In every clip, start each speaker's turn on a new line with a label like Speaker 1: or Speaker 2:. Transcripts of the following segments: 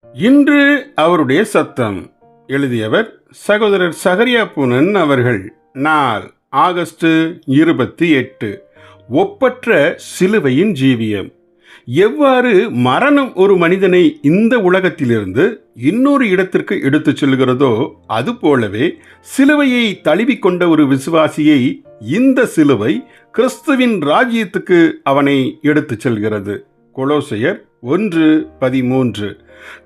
Speaker 1: இன்று அவருடைய சத்தம். எழுதியவர் சகோதரர் சகரியா பூனன் அவர்கள். நாள் ஆகஸ்ட் 28. ஒப்பற்ற சிலுவையின் ஜீவியம். எவ்வாறு மரணம் ஒரு மனிதனை இந்த உலகத்திலிருந்து இன்னொரு இடத்திற்கு எடுத்துச் செல்கிறதோ அதுபோலவே சிலுவையை தழுவிக்கொண்ட ஒரு விசுவாசியை இந்த சிலுவை கிறிஸ்துவின் ராஜ்யத்துக்கு அவனை எடுத்துச் செல்கிறது. கொலோசையர் 1:13.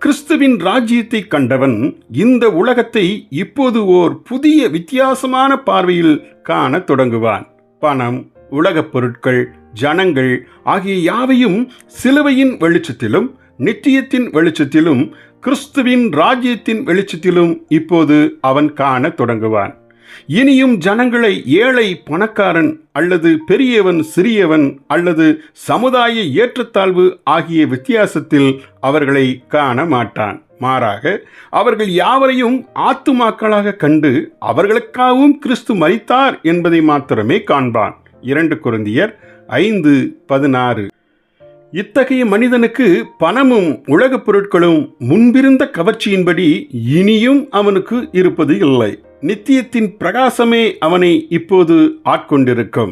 Speaker 1: கிறிஸ்துவின் ராஜ்யத்தை கண்டவன் இந்த உலகத்தை இப்போது ஓர் புதிய வித்தியாசமான பார்வையில் காண தொடங்குவான். பணம், உலகப் பொருட்கள், ஜனங்கள் ஆகிய யாவையும் சிலுவையின் வெளிச்சத்திலும் நித்தியத்தின் வெளிச்சத்திலும் கிறிஸ்துவின் ராஜ்யத்தின் வெளிச்சத்திலும் இப்போது அவன் காண தொடங்குவான். இனியும் ஜனங்களை ஏழை பணக்காரன் அல்லது பெரியவன் சிறியவன் அல்லது சமுதாய ஏற்றத்தாழ்வு ஆகிய வித்தியாசத்தில் அவர்களை காண மாட்டான். மாறாக அவர்கள் யாவரையும் ஆத்துமாக்களாக கண்டு அவர்களுக்காகவும் கிறிஸ்து மரித்தார் என்பதை மாத்திரமே காண்பான். 2 கொரிந்தியர் 5:16. இத்தகைய மனிதனுக்கு பணமும் உலகப் பொருட்களும் முன்பிருந்த கவர்ச்சியின்படி இனியும் அவனுக்கு இருப்பது இல்லை. நித்தியத்தின் பிரகாசமே அவனை இப்போது ஆட்கொண்டிருக்கும்.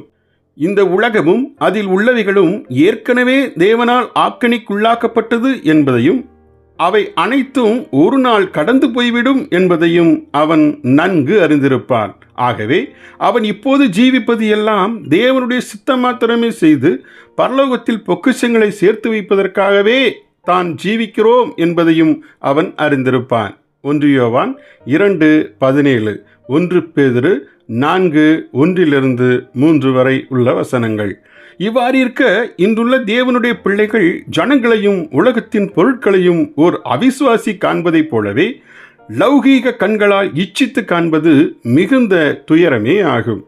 Speaker 1: இந்த உலகமும் அதில் உள்ளவைகளும் ஏற்கனவே தேவனால் ஆக்கணிக்குள்ளாக்கப்பட்டது என்பதையும் அவை அனைத்தும் ஒரு நாள் கடந்து போய்விடும் என்பதையும் அவன் நன்கு அறிந்திருப்பான். ஆகவே அவன் இப்போது ஜீவிப்பது எல்லாம் தேவனுடைய சித்தம் மாத்திரமே செய்து பரலோகத்தில் பொக்கிஷங்களை சேர்த்து வைப்பதற்காகவே தான் ஜீவிக்கிறோம் என்பதையும் அவன் அறிந்திருப்பான். 1 யோவான் 2:17, 1 பேதுரு 4:1-3 வரை உள்ள வசனங்கள். இவ்வாறு இருக்க இன்றுள்ள தேவனுடைய பிள்ளைகள் ஜனங்களையும் உலகத்தின் பொருட்களையும் ஓர் அவிசுவாசி காண்பதைப் போலவே லௌகீக கண்களால் இச்சித்து காண்பது மிகுந்த துயரமே ஆகும்.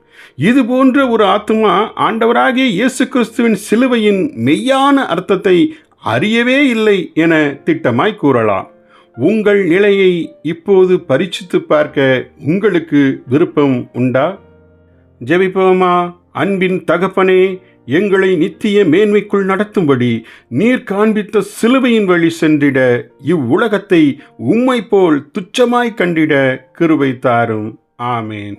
Speaker 1: இது போன்ற ஒரு ஆத்துமா ஆண்டவராகிய இயேசு கிறிஸ்துவின் சிலுவையின் மெய்யான அர்த்தத்தை அறியவே இல்லை என திட்டமாய் கூறலாம். உங்கள் நிலையை இப்போது பரீட்சித்து பார்க்க உங்களுக்கு விருப்பம் உண்டா? ஜெபிப்போமா. அன்பின் தகப்பனே, எங்களை நித்திய மேன்மைக்குள் நடத்தும்படி நீர் காண்பித்த சிலுவையின் வழி சென்றிட இவ்வுலகத்தை உம்மை போல் துச்சமாய் கண்டிட கிருபை தாரும். ஆமேன்.